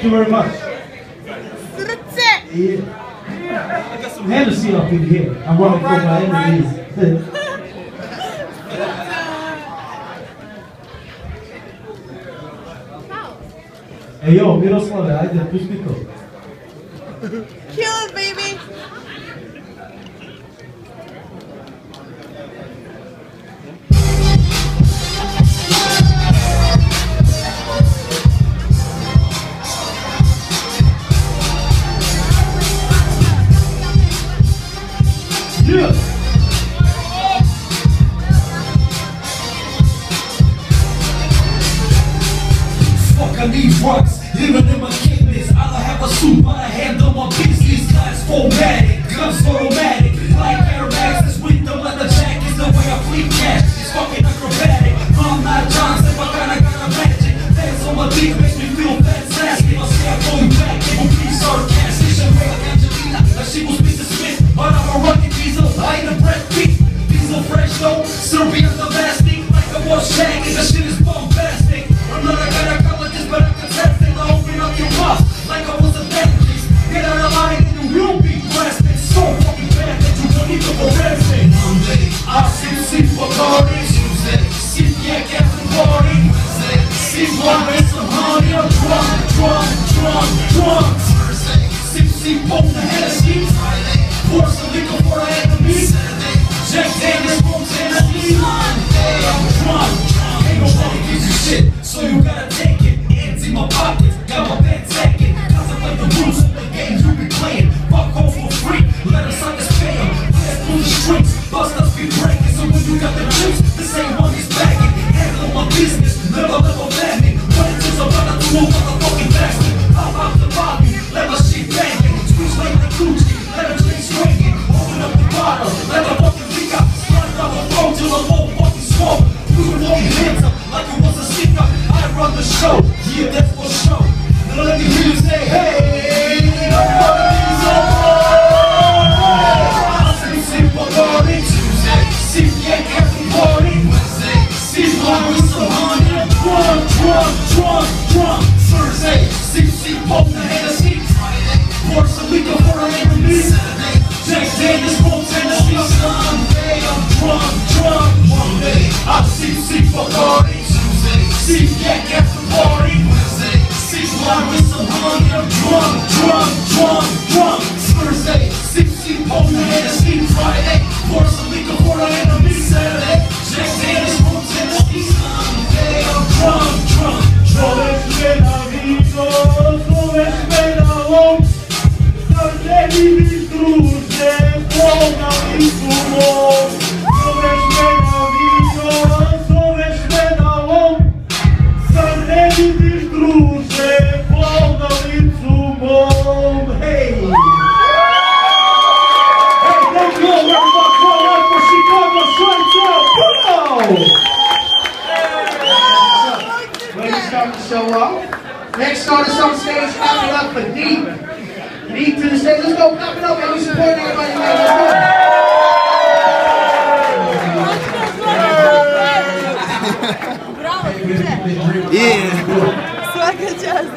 you very much. Yeah. Hennessy up in here. I'm running for my enemies. Hey yo, Miroslave, ajde, pusti to. Kill it, baby! Yeah! Fuck, I need drugs, living in my kidneys. I don't have a suit, but I handle my business. Glass formatted, guns automatic. Like airbags, this with the leather jackets. The way I fleet cash, it's fucking acrobatic. I'm not Johnson, but I got a magic. Dance on my dick makes me feel fantastic. I'll say I'm going back, it will be sarcastic. She like Angelina, like she was Mrs. Smith. But I'm a rugged diesel, I ain't a Brad Pitt. Diesel fresh though, still be on the plastic. Like I was shagging, the shit is bombastic. I'm not a gynecologist, but I can test it. I'll open up your mouth like I was a dentist. Get out of line and you will be blasted. So fucking bad that you don't even arrest it. Monday, I sip Bacardi. Tuesday, sip yak after party. Wednesday, sip wine and some honey. I'm drunk. Thursday, sip on the Hennessy. Friday, pour some liquor for our enemies. Saturday, Jack Daniels from Tennessee. Monday, I'm drunk. Ain't nobody gives you shit, so you gotta take it. Hands in my pockets, got my bed tagging. Contemplate the rules of the games you be playing. Fuck home for free, let us understand. Pass through the streets, bust us be breaking. So when you got the chips, the same money's bagging. Handle my business, never bad me. What it is about to do, motherfucking bastard. Hop out the lobby, let my shit banging. Squeeze like the Gucci, let her drink swinging. Open up the bottle, let her fucking leak out. Slide down the phone till the whole fucking smoke. Put your fucking hands up like it was a sticker. I run the show, yeah, that's for sure. Now let me hear you say, hey, nobody's alright. Sip Bacardi. Tuesday, sip yak after party. Wednesday, sip wine with some honey. I'm drunk. Thursday, sip on the Hennessy. Friday, pour some liquor for our enemies. Saturday, Jack Daniels from Tennessee. Sunday, I'm drunk. Monday, I sip Bacardi. Tuesday, sip yak after party. Wednesday, sip wine with some honey. I'm drunk. Thursday, sip on the Hennessy. Friday, pour some liquor for our enemies. Saturday, Jack Daniels from Tennessee. Sunday, I'm drunk. Zovećme na vino, zovećme na lom. Zar ne vidiš druže, pognali su mom. Zovećme na vino, zovećme na lom. Zar ne vidiš druže, pognali su mom. Hey! Hey, thank you all very much for life for Chicago, Straight Out. Ready to start the show off. Next artist on stage, clap it up for Deep. Deep to the stage. Let's go, clap it up and we support everybody. Bravo, yeah. Svaka čast,